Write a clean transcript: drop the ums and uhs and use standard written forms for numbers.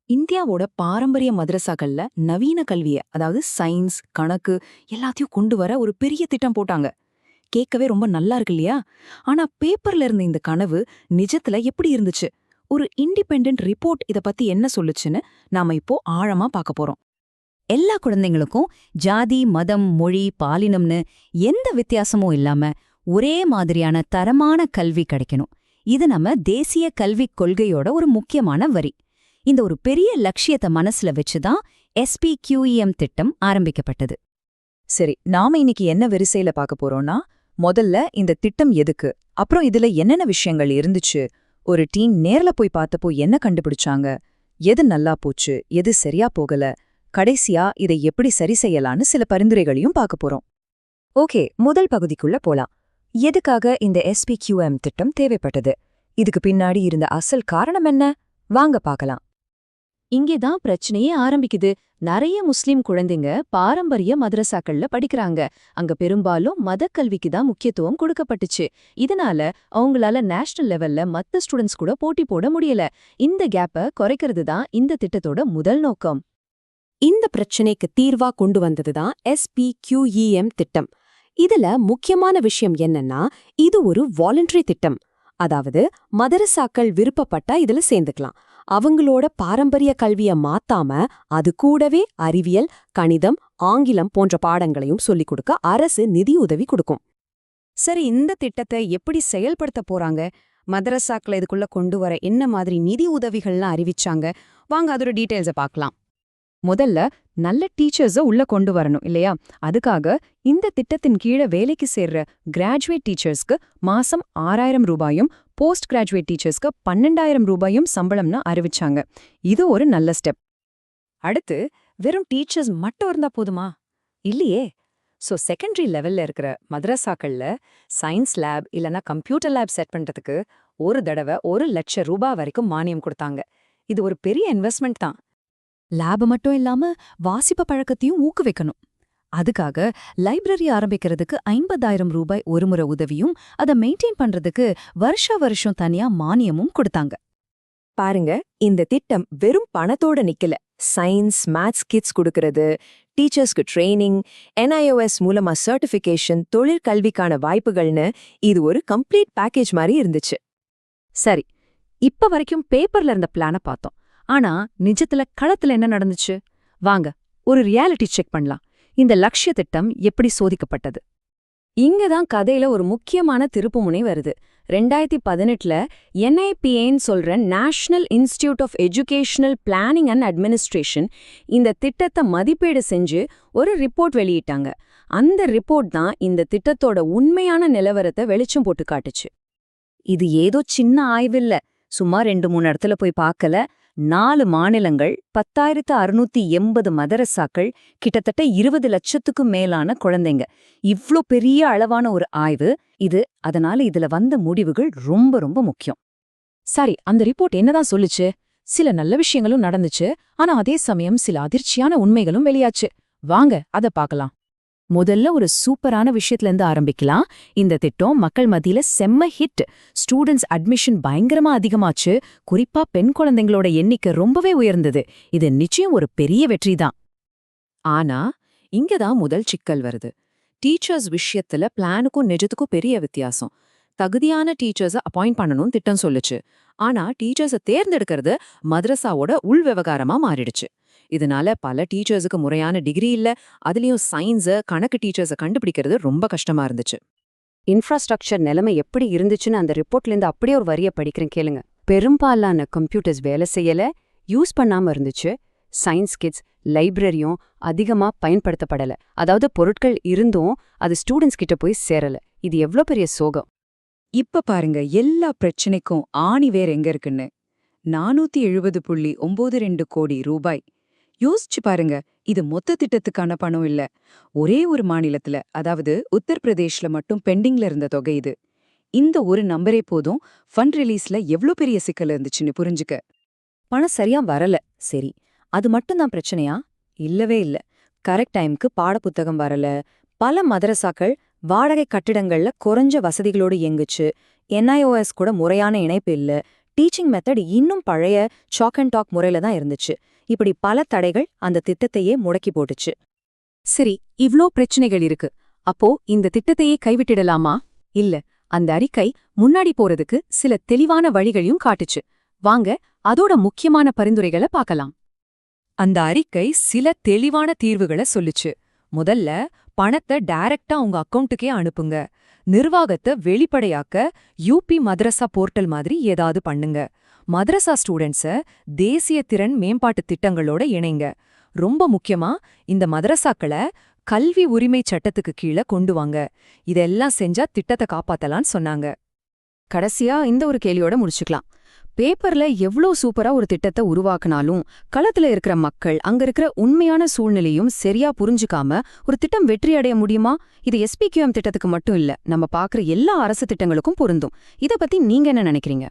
இந்தியாவோட பாரம்பரிய மதரசாக்கள்ல நவீன கல்விய அதாவது சயின்ஸ் கணக்கு எல்லாத்தையும் கொண்டு வர ஒரு பெரிய திட்டம் போட்டாங்க. கேட்கவே ரொம்ப நல்லா இருக்கு இல்லையா? ஆனா பேப்பர்ல இருந்த இந்த கனவு நிஜத்துல எப்படி இருந்துச்சு? ஒரு இண்டிபெண்டன்ட் ரிப்போர்ட் இத பத்தி என்ன சொல்லுச்சுன்னு நாம இப்போ ஆழமா பார்க்க போறோம். எல்லா குழந்தைங்களுக்கும் ஜாதி மதம் மொழி பாலினம்னு எந்த வித்தியாசமும் இல்லாம ஒரே மாதிரியான தரமான கல்வி கிடைக்கணும். இது நம்ம தேசிய கல்விக் கொள்கையோட ஒரு முக்கியமான வரி. இந்த ஒரு பெரிய லட்சியத்தை மனசுல வச்சுதான் SPQEM திட்டம் ஆரம்பிக்கப்பட்டது. சரி, நாம இன்னைக்கு என்ன வரிசையில பார்க்க போறோம்னா, முதல்ல இந்த திட்டம் எதுக்கு, அப்புறம் இதுல என்னென்ன விஷயங்கள் இருந்துச்சு, ஒரு டீம் நேர்ல போய் பார்த்தப்போ என்ன கண்டுபிடிச்சாங்க, எது நல்லா போச்சு எது சரியா போகல, கடைசியா இதை எப்படி சரி செய்யலான்னு சில பரிந்துரைகளையும் பார்க்க போறோம். ஓகே, முதல் பகுதிக்குள்ள போலாம். எதுக்காக இந்த SPQM திட்டம் தேவைப்பட்டது? இதுக்கு பின்னாடி இருந்த அசல் காரணம் என்ன? வாங்க பார்க்கலாம். இங்கேதான் பிரச்சனையே ஆரம்பிக்குது. நிறைய முஸ்லிம் குழந்தைங்க பாரம்பரிய மதரசாக்கள்ல படிக்கிறாங்க. அங்க பெரும்பாலும் மதக்கல்விக்கு தான் முக்கியத்துவம் கொடுக்கப்பட்டுச்சு. இதனால அவங்களால நேஷனல் லெவல்ல மத்த ஸ்டூடெண்ட்ஸ் கூட போட்டி போட முடியல. இந்த கேப்ப குறைக்கிறது தான் இந்த திட்டத்தோட முதல் நோக்கம். இந்த பிரச்சனைக்கு தீர்வா கொண்டு வந்ததுதான் SPQEM திட்டம். இதுல முக்கியமான விஷயம் என்னன்னா, இது ஒரு வாலண்டரி திட்டம். அதாவது மதரசாக்கள் விருப்பப்பட்டா இதுல சேர்ந்துக்கலாம். அவங்களோட பாரம்பரிய கல்விய மாத்தாம அது கூடவே அறிவியல், கணிதம், ஆங்கிலம் போன்ற பாடங்களையும் சொல்லிக் கொடுக்க அரசு நிதியுதவி கொடுக்கும். சரி, இந்த திட்டத்தை எப்படி செயல்படுத்த போறாங்க? மதரசாக்களை இதுக்குள்ள கொண்டு வர என்ன மாதிரி நிதி உதவிகள்லாம் அறிவிச்சாங்க? வாங்க அதோட டீடைல்ஸை பார்க்கலாம். முதல்ல நல்ல டீச்சர்ஸை உள்ள கொண்டு வரணும் இல்லையா? அதுக்காக இந்த திட்டத்தின் கீழே வேலைக்கு சேர்ற கிராஜுவேட் டீச்சர்ஸ்க்கு மாசம் 6000 ரூபாயும் போஸ்ட் கிராஜுவேட் டீச்சர்ஸ்க்கு 12000 ரூபாயும் சம்பளம்னு அறிவிச்சாங்க. இது ஒரு நல்ல ஸ்டெப். அடுத்து வெறும் டீச்சர்ஸ் மட்டும் இருந்தா போதுமா? இல்லையே. சோ செகண்டரி லெவல்ல இருக்கிற மதரசாக்கள்ல சயின்ஸ் லேப் இல்லனா கம்ப்யூட்டர் லேப் செட் பண்றதுக்கு ஒரு தடவை 1,00,000 ரூபாய் வரைக்கும் மானியம் கொடுத்தாங்க. இது ஒரு பெரிய இன்வெஸ்ட்மெண்ட் தான். லேப் மட்டும் இல்லாம வாசிப்ப பழக்கத்தையும் ஊக்குவிக்கணும். அதுக்காக லைப்ரரி ஆரம்பிக்கிறதுக்கு 50,000 ரூபாய் ஒரு முறை உதவியும் அதை மெயின்டைன் பண்றதுக்கு வருஷம் தனியா மானியமும் கொடுத்தாங்க. பாருங்க, இந்த திட்டம் வெறும் பணத்தோட நிக்கல. சயின்ஸ் மேத்ஸ் கிட்ஸ் கொடுக்கறது, டீச்சர்ஸ்க்கு ட்ரைனிங், NIOS மூலமா சர்டிஃபிகேஷன், தொழிற்கல்விக்கான வாய்ப்புகள்னு இது ஒரு கம்ப்ளீட் பேக்கேஜ் மாதிரி இருந்துச்சு. சரி, இப்ப வரைக்கும் பேப்பர்ல இருந்த பிளான பார்த்தோம். ஆனா நிஜத்துல களத்துல என்ன நடந்துச்சு? வாங்க ஒரு ரியாலிட்டி செக் பண்ணலாம். இந்த லட்சிய திட்டம் எப்படி சோதிக்கப்பட்டது? இங்கதான் கதையில ஒரு முக்கியமான திருப்புமுனை வருது. 2018ல NIPAன்னு சொல்ற national institute of educational planning and administration இந்த திட்டத்தை மதிப்பீடு செஞ்சு ஒரு ரிப்போர்ட் வெளியிட்டாங்க. அந்த ரிப்போர்ட் தான் இந்த திட்டத்தோட உண்மையான நிலவரத்தை வெளிச்சம் போட்டு காட்டுச்சு. இது ஏதோ சின்ன ஆய்வில்ல, சும்மா 2-3 இடத்துல போய் பார்க்கல. 4 மாநிலங்கள், 10,680 மதரசாக்கள், கிட்டத்தட்ட 20 லட்சத்துக்கும் மேலான குழந்தைங்க. இவ்ளோ பெரிய அளவான ஒரு ஆய்வு இது. அதனால இதுல வந்த முடிவுகள் ரொம்ப ரொம்ப முக்கியம். சரி, அந்த ரிப்போர்ட் என்னதான் சொல்லுச்சு? சில நல்ல விஷயங்களும் நடந்துச்சு, ஆனா அதே சமயம் சில அதிர்ச்சியான உண்மைகளும் வெளியாச்சு. வாங்க அத பார்க்கலாம். முதல்ல ஒரு சூப்பரான விஷயத்துல இருந்து ஆரம்பிக்கலாம். இந்த திட்டம் மக்கள் மத்தியில செம்ம ஹிட். ஸ்டூடெண்ட்ஸ் அட்மிஷன் பயங்கரமா அதிகமாச்சு. குறிப்பா பெண் குழந்தைங்களோட எண்ணிக்கை ரொம்பவே உயர்ந்தது. இது நிச்சயம் ஒரு பெரிய வெற்றி தான். ஆனா இங்கதான் முதல் சிக்கல் வருது. டீச்சர்ஸ் விஷயத்துல பிளானுக்கும் நிஜத்துக்கும் பெரிய வித்தியாசம். தகுதியான டீச்சர்ஸை அப்பாயிண்ட் பண்ணணும்னு திட்டம் சொல்லுச்சு. ஆனா டீச்சர்ஸை தேர்ந்தெடுக்கிறது மதரசாவோட உள் விவகாரமா மாறிடுச்சு. இதனால பல டீச்சர்ஸுக்கு முறையான டிகிரி இல்ல. அதுலயும் சயின்ஸ் கணக்கு டீச்சர்ஸை கண்டுபிடிக்கிறது ரொம்ப கஷ்டமா இருந்துச்சு. இன்ஃப்ராஸ்ட்ரக்சர் நிலைமை எப்படி இருந்துச்சுன்னு அந்த ரிப்போர்ட்ல இருந்து அப்படியே ஒரு வரிய படிக்கிறேன் கேளுங்க. பெரும்பாலான கம்ப்யூட்டர்ஸ் வேலை செய்யல, யூஸ் பண்ணாம இருந்துச்சு. சயின்ஸ் கிட்ஸ் லைப்ரரியும் அதிகமா பயன்படுத்தப்படல. அதாவது பொருட்கள் இருந்தும் அது ஸ்டூடெண்ட்ஸ் கிட்ட போய் சேரல. இது எவ்ளோ பெரிய சோகம். இப்ப பாருங்க எல்லா பிரச்சனைக்கும் ஆணி வேர் எங்க இருக்குன்னு. 470.92 கோடி ரூபாய். யோசிச்சு பாருங்க, இது மொத்த திட்டத்துக்கான பணம் இல்ல. ஒரே ஒரு மாநிலத்துல, அதாவது உத்தரப்பிரதேஷ்ல மட்டும் பெண்டிங்ல இருந்த தொகை இது. இந்த ஒரு நம்பரே போதும் ஃபண்ட் ரிலீஸ்ல எவ்ளோ பெரிய சிக்கல் இருந்துச்சுன்னு புரிஞ்சுக்க. பணம் சரியா வரல. சரி, அது மட்டும்தான் பிரச்சனையா? இல்லவே இல்ல. கரெக்ட் டைம்க்கு பாடப்புத்தகம் வரல. பல மதரசாக்கள் வாடகை கட்டிடங்கள்ல குறைஞ்ச வசதிகளோடு இயங்குச்சு. NIOS கூட முறையான இணைப்பு இல்ல. டீச்சிங் மெத்தட் இன்னும் பழைய சாக் அண்ட் டாக் முறையில தான் இருந்துச்சு. இப்படி பல தடைகள் அந்த திட்டத்தையே முடக்கி போட்டுச்சு. சரி, இவ்ளோ பிரச்சனைகள் இருக்கு. அப்போ இந்த திட்டத்தையே கைவிட்டிடலாமா? இல்ல, அந்த அறிக்கை முன்னாடி போறதுக்கு சில தெளிவான வழிகளையும் காட்டுச்சு. வாங்க அதோட முக்கியமான பரிந்துரைகளை பார்க்கலாம். அந்த அறிக்கை சில தெளிவான தீர்வுகளை சொல்லுச்சு. முதல்ல, பணத்தை டைரக்டா உங்க அக்கவுண்ட்டுக்கே அனுப்புங்க. நிர்வாகத்தை வெளிப்படையாக்க யூபி மதரசா போர்ட்டல் மாதிரி ஏதாவது பண்ணுங்க. மதரசா ஸ்டூடெண்ட்ஸ தேசிய திறன் மேம்பாட்டு திட்டங்களோட இணைங்க. ரொம்ப முக்கியமா, இந்த மதரசாக்களை கல்வி உரிமை சட்டத்துக்கு கீழே கொண்டு வாங்க. இதெல்லாம் செஞ்சா திட்டத்தை காப்பாத்தலான்னு சொன்னாங்க. கடைசியா இந்த ஒரு கேள்வியோட முடிச்சுக்கலாம். பேப்பர்ல எவ்ளோ சூப்பரா ஒரு திட்டத்தை உருவாக்குனாலும் களத்துல இருக்கிற மக்கள் அங்க இருக்கிற உண்மையான சூழ்நிலையும் சரியா புரிஞ்சுக்காம ஒரு திட்டம் வெற்றி அடைய முடியுமா? இது SPQM திட்டத்துக்கு மட்டும் இல்ல, நம்ம பாக்குற எல்லா அரசு திட்டங்களுக்கும் பொருந்தும். இத பத்தி நீங்க என்ன நினைக்கிறீங்க?